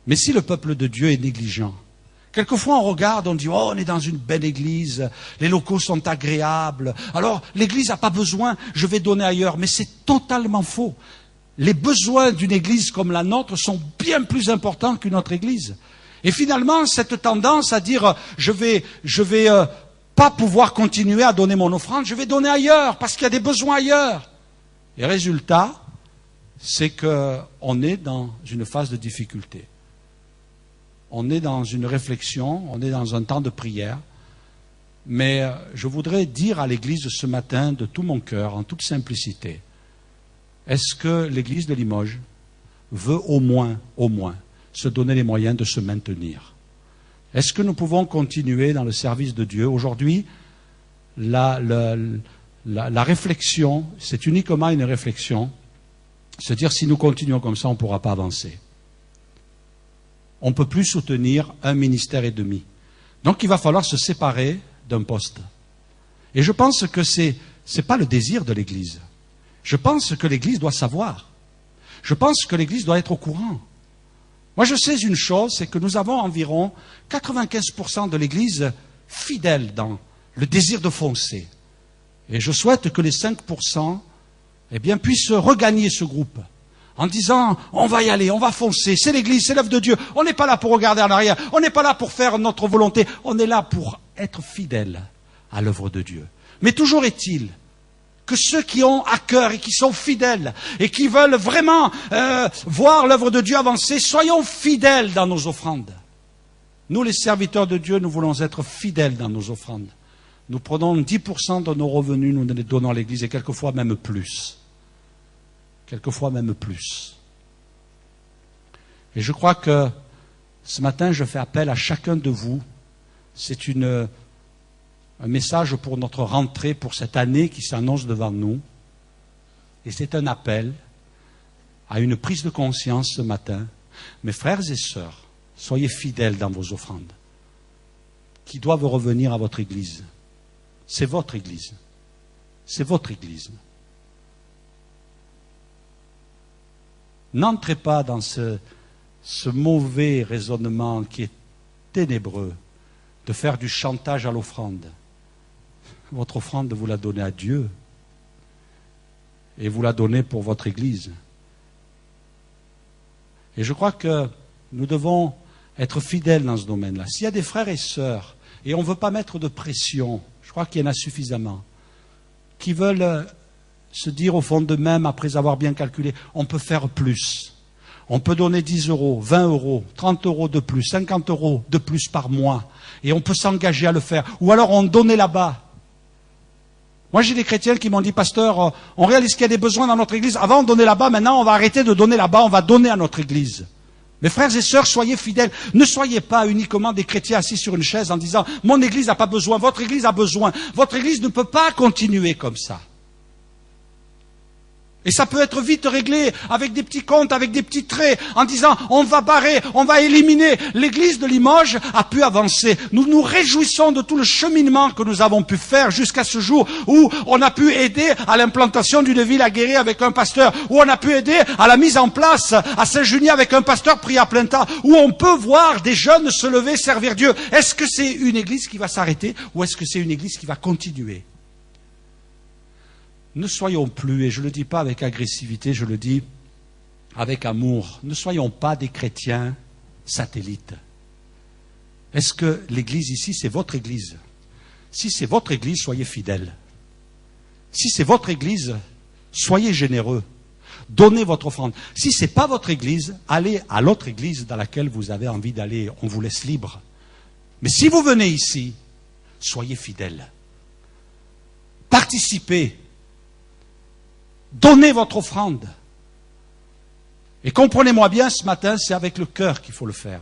Mais si le peuple de Dieu est négligent, quelquefois on regarde, on dit « Oh, on est dans une belle église, les locaux sont agréables, alors l'église n'a pas besoin, je vais donner ailleurs. » Mais c'est totalement faux. Les besoins d'une église comme la nôtre sont bien plus importants qu'une autre église. Et finalement, cette tendance à dire « Je vais pas pouvoir continuer à donner mon offrande, je vais donner ailleurs, parce qu'il y a des besoins ailleurs. » Et résultat, c'est qu'on est dans une phase de difficulté. On est dans une réflexion, on est dans un temps de prière. Mais je voudrais dire à l'Église ce matin, de tout mon cœur, en toute simplicité, est-ce que l'Église de Limoges veut au moins, se donner les moyens de se maintenir? Est-ce que nous pouvons continuer dans le service de Dieu? Aujourd'hui, la réflexion, c'est uniquement une réflexion, se dire si nous continuons comme ça, on ne pourra pas avancer. On ne peut plus soutenir un ministère et demi. Donc il va falloir se séparer d'un poste. Et je pense que ce n'est pas le désir de l'Église. Je pense que l'Église doit savoir. Je pense que l'Église doit être au courant. Moi je sais une chose, c'est que nous avons environ 95% de l'Église fidèle dans le désir de foncer. Et je souhaite que les 5% puissent regagner ce groupe. En disant, on va y aller, on va foncer, c'est l'Église, c'est l'œuvre de Dieu. On n'est pas là pour regarder en arrière, on n'est pas là pour faire notre volonté, on est là pour être fidèles à l'œuvre de Dieu. Mais toujours est-il que ceux qui ont à cœur et qui sont fidèles et qui veulent vraiment voir l'œuvre de Dieu avancer, soyons fidèles dans nos offrandes. Nous, les serviteurs de Dieu, nous voulons être fidèles dans nos offrandes. Nous prenons 10% de nos revenus, nous les donnons à l'Église et quelquefois même plus. Quelquefois même plus. Et je crois que ce matin, je fais appel à chacun de vous. C'est un message pour notre rentrée, pour cette année qui s'annonce devant nous. Et c'est un appel à une prise de conscience ce matin. Mes frères et sœurs, soyez fidèles dans vos offrandes, qui doivent revenir à votre Église. C'est votre Église. C'est votre Église. N'entrez pas dans ce mauvais raisonnement qui est ténébreux de faire du chantage à l'offrande. Votre offrande, vous la donnez à Dieu et vous la donnez pour votre Église. Et je crois que nous devons être fidèles dans ce domaine-là. S'il y a des frères et sœurs, et on ne veut pas mettre de pression, je crois qu'il y en a suffisamment, qui veulent se dire au fond d'eux-mêmes, après avoir bien calculé, on peut faire plus. On peut donner 10 euros, 20 euros, 30 euros de plus, 50 euros de plus par mois. Et on peut s'engager à le faire. Ou alors on donnait là-bas. Moi j'ai des chrétiens qui m'ont dit, pasteur, on réalise qu'il y a des besoins dans notre église. Avant on donnait là-bas, maintenant on va arrêter de donner là-bas, on va donner à notre église. Mes frères et sœurs, soyez fidèles. Ne soyez pas uniquement des chrétiens assis sur une chaise en disant, mon église n'a pas besoin, votre église a besoin. Votre église ne peut pas continuer comme ça. Et ça peut être vite réglé avec des petits comptes, avec des petits traits, en disant on va barrer, on va éliminer. L'église de Limoges a pu avancer. Nous nous réjouissons de tout le cheminement que nous avons pu faire jusqu'à ce jour où on a pu aider à l'implantation d'une ville aguerrie avec un pasteur, où on a pu aider à la mise en place à Saint-Geniez avec un pasteur pris à plein temps, où on peut voir des jeunes se lever, servir Dieu. Est-ce que c'est une église qui va s'arrêter ou est-ce que c'est une église qui va continuer ? Ne soyons plus, et je ne le dis pas avec agressivité, je le dis avec amour, ne soyons pas des chrétiens satellites. Est-ce que l'église ici, c'est votre église? Si c'est votre église, soyez fidèles. Si c'est votre église, soyez généreux. Donnez votre offrande. Si ce n'est pas votre église, allez à l'autre église dans laquelle vous avez envie d'aller. On vous laisse libre. Mais si vous venez ici, soyez fidèles. Participez. Donnez votre offrande. Et comprenez-moi bien, ce matin, c'est avec le cœur qu'il faut le faire.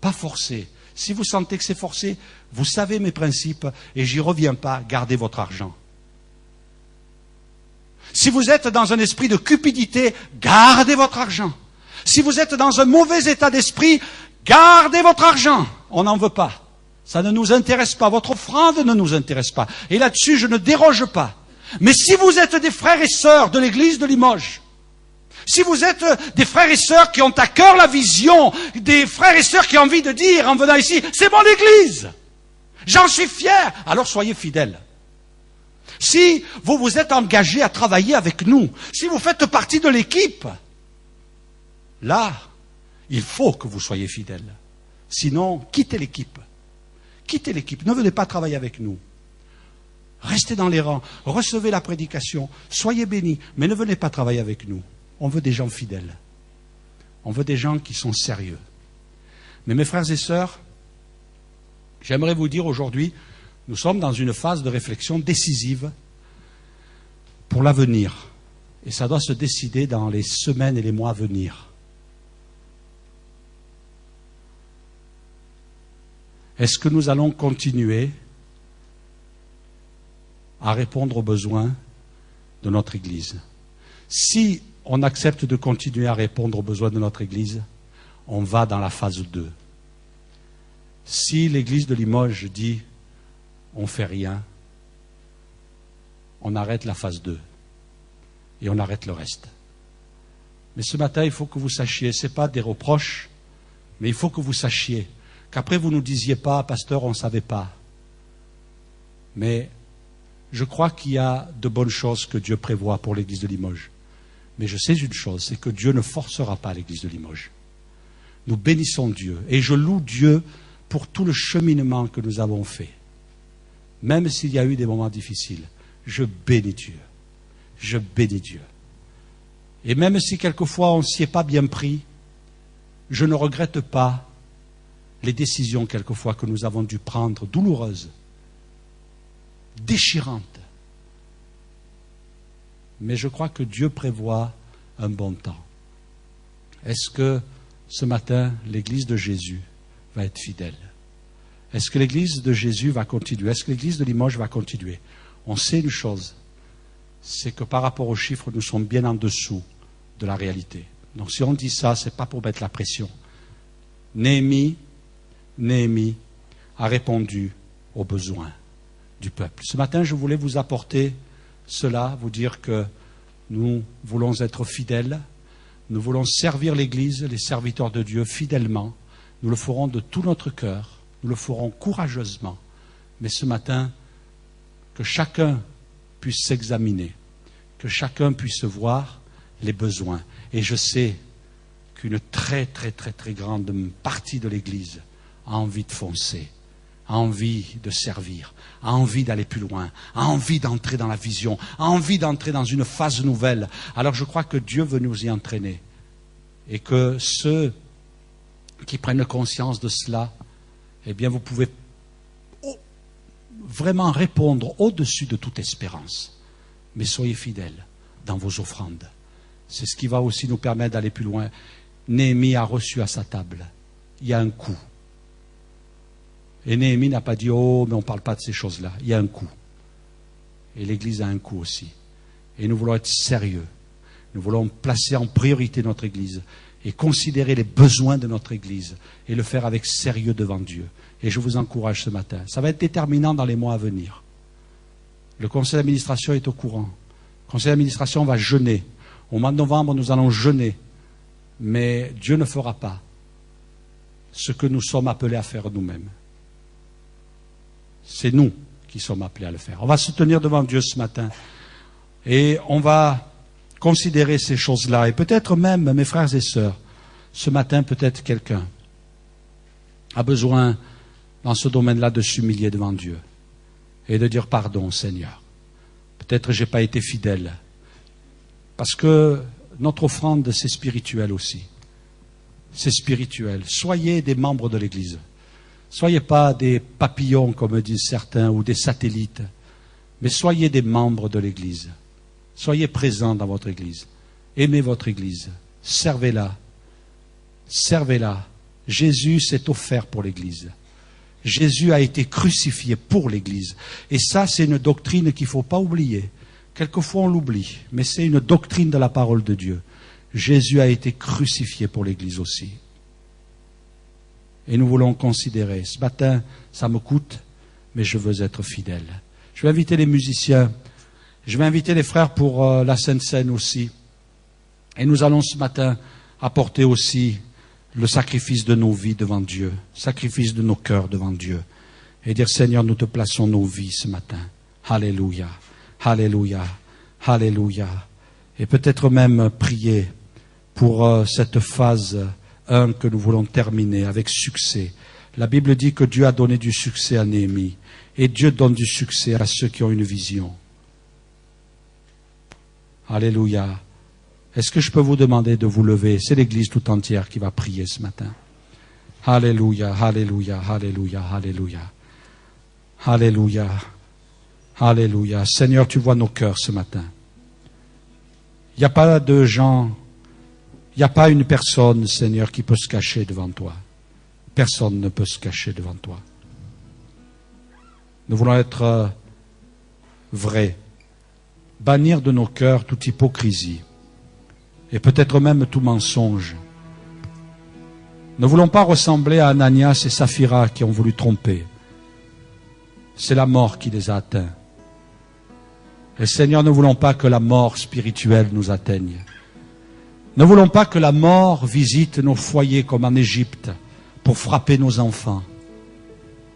Pas forcé. Si vous sentez que c'est forcé, vous savez mes principes, et j'y reviens pas, gardez votre argent. Si vous êtes dans un esprit de cupidité, gardez votre argent. Si vous êtes dans un mauvais état d'esprit, gardez votre argent. On n'en veut pas. Ça ne nous intéresse pas. Votre offrande ne nous intéresse pas. Et là-dessus, je ne déroge pas. Mais si vous êtes des frères et sœurs de l'église de Limoges, si vous êtes des frères et sœurs qui ont à cœur la vision, des frères et sœurs qui ont envie de dire en venant ici, c'est mon église, j'en suis fier, alors soyez fidèles. Si vous vous êtes engagés à travailler avec nous, si vous faites partie de l'équipe, là, il faut que vous soyez fidèles. Sinon, quittez l'équipe. Quittez l'équipe, ne venez pas travailler avec nous. Restez dans les rangs, recevez la prédication, soyez bénis, mais ne venez pas travailler avec nous. On veut des gens fidèles. On veut des gens qui sont sérieux. Mais mes frères et sœurs, j'aimerais vous dire aujourd'hui, nous sommes dans une phase de réflexion décisive pour l'avenir. Et ça doit se décider dans les semaines et les mois à venir. Est-ce que nous allons continuer à répondre aux besoins de notre Église? Si on accepte de continuer à répondre aux besoins de notre Église, on va dans la phase 2. Si l'Église de Limoges dit on ne fait rien, on arrête la phase 2 et on arrête le reste. Mais ce matin, il faut que vous sachiez, ce n'est pas des reproches, mais il faut que vous sachiez qu'après vous ne nous disiez pas, pasteur, on ne savait pas. Mais je crois qu'il y a de bonnes choses que Dieu prévoit pour l'église de Limoges. Mais je sais une chose, c'est que Dieu ne forcera pas l'église de Limoges. Nous bénissons Dieu. Et je loue Dieu pour tout le cheminement que nous avons fait. Même s'il y a eu des moments difficiles, je bénis Dieu. Je bénis Dieu. Et même si quelquefois on ne s'y est pas bien pris, je ne regrette pas les décisions quelquefois que nous avons dû prendre, douloureuses, déchirantes. Mais je crois que Dieu prévoit un bon temps. Est-ce que ce matin, l'Église de Jésus va être fidèle. Est-ce que l'Église de Jésus va continuer? Est-ce que l'Église de Limoges va continuer? On sait une chose, c'est que par rapport aux chiffres, nous sommes bien en dessous de la réalité. Donc si on dit ça, ce n'est pas pour mettre la pression. Néhémie a répondu aux besoins du peuple. Ce matin, je voulais vous apporter cela, vous dire que nous voulons être fidèles, nous voulons servir l'Église, les serviteurs de Dieu, fidèlement. Nous le ferons de tout notre cœur, nous le ferons courageusement. Mais ce matin, que chacun puisse s'examiner, que chacun puisse voir les besoins. Et je sais qu'une très grande partie de l'Église a envie de foncer, a envie de servir, a envie d'aller plus loin, a envie d'entrer dans la vision, a envie d'entrer dans une phase nouvelle. Alors je crois que Dieu veut nous y entraîner. Et que ceux qui prennent conscience de cela, eh bien vous pouvez vraiment répondre au-dessus de toute espérance. Mais soyez fidèles dans vos offrandes. C'est ce qui va aussi nous permettre d'aller plus loin. Néhémie a reçu à sa table. Il y a un coût. Et Néhémie n'a pas dit « Oh, mais on ne parle pas de ces choses-là ». Il y a un coût. Et l'Église a un coût aussi. Et nous voulons être sérieux. Nous voulons placer en priorité notre Église et considérer les besoins de notre Église et le faire avec sérieux devant Dieu. Et je vous encourage ce matin. Ça va être déterminant dans les mois à venir. Le conseil d'administration est au courant. Le conseil d'administration va jeûner. Au mois de novembre, nous allons jeûner. Mais Dieu ne fera pas ce que nous sommes appelés à faire nous-mêmes. C'est nous qui sommes appelés à le faire. On va se tenir devant Dieu ce matin. Et on va considérer ces choses-là. Et peut-être même, mes frères et sœurs, ce matin, peut-être quelqu'un a besoin, dans ce domaine-là, de s'humilier devant Dieu et de dire pardon, Seigneur. Peut-être je n'ai pas été fidèle. Parce que notre offrande, c'est spirituel aussi. C'est spirituel. Soyez des membres de l'Église. Soyez pas des papillons, comme disent certains, ou des satellites. Mais soyez des membres de l'Église. Soyez présents dans votre Église. Aimez votre Église. Servez-la. Servez-la. Jésus s'est offert pour l'Église. Jésus a été crucifié pour l'Église. Et ça, c'est une doctrine qu'il ne faut pas oublier. Quelquefois, on l'oublie, mais c'est une doctrine de la parole de Dieu. Jésus a été crucifié pour l'Église aussi. Et nous voulons considérer, ce matin, ça me coûte, mais je veux être fidèle. Je vais inviter les musiciens, je vais inviter les frères pour la Sainte Seine aussi. Et nous allons ce matin apporter aussi le sacrifice de nos vies devant Dieu, sacrifice de nos cœurs devant Dieu. Et dire, Seigneur, nous te plaçons nos vies ce matin. Alléluia, alléluia, alléluia. Et peut-être même prier pour cette phase 1 que nous voulons terminer avec succès. La Bible dit que Dieu a donné du succès à Néhémie. Et Dieu donne du succès à ceux qui ont une vision. Alléluia. Est-ce que je peux vous demander de vous lever? C'est l'Église tout entière qui va prier ce matin. Alléluia, alléluia, alléluia, alléluia. Alléluia, alléluia. Seigneur, tu vois nos cœurs ce matin. Il n'y a pas de gens, il n'y a pas une personne, Seigneur, qui peut se cacher devant toi. Personne ne peut se cacher devant toi. Nous voulons être vrais, bannir de nos cœurs toute hypocrisie et peut-être même tout mensonge. Ne voulons pas ressembler à Ananias et Saphira qui ont voulu tromper. C'est la mort qui les a atteints. Et Seigneur, ne voulons pas que la mort spirituelle nous atteigne. Ne voulons pas que la mort visite nos foyers comme en Égypte pour frapper nos enfants,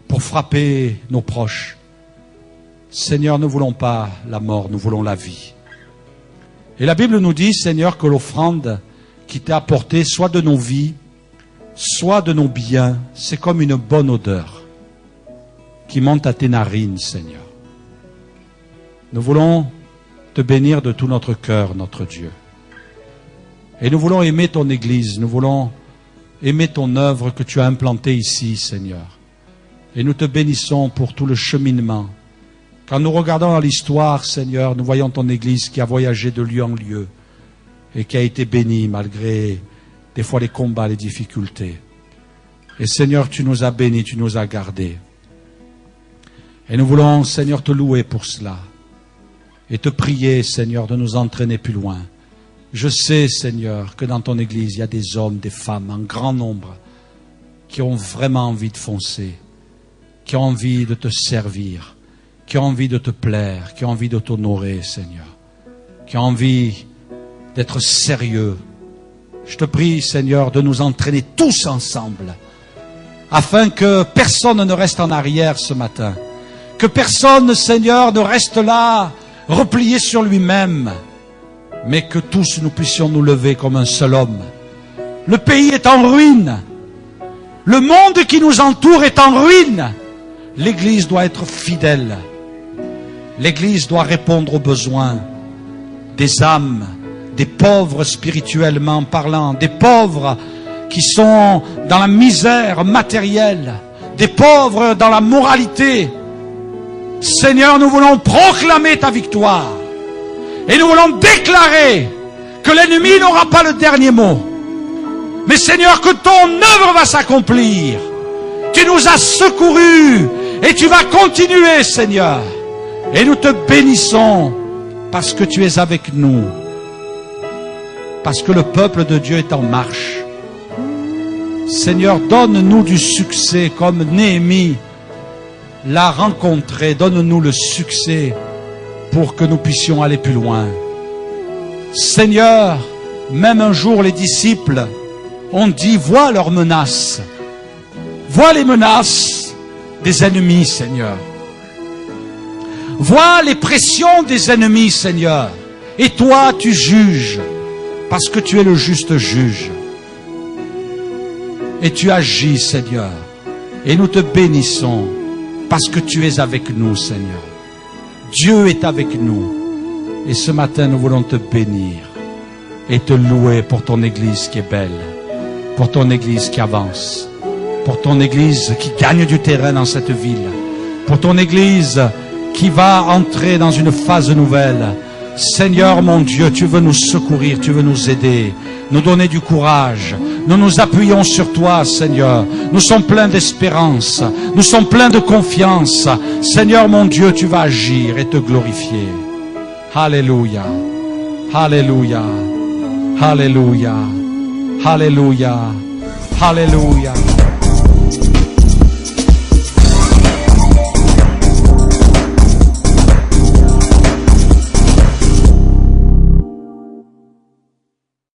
pour frapper nos proches. Seigneur, ne voulons pas la mort, nous voulons la vie. Et la Bible nous dit, Seigneur, que l'offrande qui t'est apportée, soit de nos vies, soit de nos biens, c'est comme une bonne odeur qui monte à tes narines, Seigneur. Nous voulons te bénir de tout notre cœur, notre Dieu. Et nous voulons aimer ton Église, nous voulons aimer ton œuvre que tu as implantée ici, Seigneur. Et nous te bénissons pour tout le cheminement. Quand nous regardons dans l'histoire, Seigneur, nous voyons ton Église qui a voyagé de lieu en lieu et qui a été bénie malgré des fois les combats, les difficultés. Et Seigneur, tu nous as bénis, tu nous as gardés. Et nous voulons, Seigneur, te louer pour cela. Et te prier, Seigneur, de nous entraîner plus loin. Je sais, Seigneur, que dans ton Église, il y a des hommes, des femmes, en grand nombre, qui ont vraiment envie de foncer, qui ont envie de te servir, qui ont envie de te plaire, qui ont envie de t'honorer, Seigneur, qui ont envie d'être sérieux. Je te prie, Seigneur, de nous entraîner tous ensemble, afin que personne ne reste en arrière ce matin, que personne, Seigneur, ne reste là, replié sur lui-même, mais que tous nous puissions nous lever comme un seul homme. Le pays est en ruine. Le monde qui nous entoure est en ruine. L'Église doit être fidèle. L'Église doit répondre aux besoins des âmes, des pauvres spirituellement parlant, des pauvres qui sont dans la misère matérielle, des pauvres dans la moralité. Seigneur, nous voulons proclamer ta victoire. Et nous voulons déclarer que l'ennemi n'aura pas le dernier mot. Mais Seigneur, que ton œuvre va s'accomplir. Tu nous as secourus et tu vas continuer, Seigneur. Et nous te bénissons parce que tu es avec nous. Parce que le peuple de Dieu est en marche. Seigneur, donne-nous du succès comme Néhémie l'a rencontré. Donne-nous le succès pour que nous puissions aller plus loin. Seigneur, même un jour les disciples ont dit, vois leurs menaces. Vois les menaces des ennemis, Seigneur. Vois les pressions des ennemis, Seigneur. Et toi, tu juges, parce que tu es le juste juge. Et tu agis, Seigneur. Et nous te bénissons, parce que tu es avec nous, Seigneur. Dieu est avec nous. Et ce matin, nous voulons te bénir et te louer pour ton Église qui est belle, pour ton Église qui avance, pour ton Église qui gagne du terrain dans cette ville, pour ton Église qui va entrer dans une phase nouvelle. Seigneur mon Dieu, tu veux nous secourir, tu veux nous aider, nous donner du courage. Nous nous appuyons sur toi, Seigneur. Nous sommes pleins d'espérance, nous sommes pleins de confiance. Seigneur mon Dieu, tu vas agir et te glorifier. Alléluia, alléluia, alléluia, alléluia, alléluia.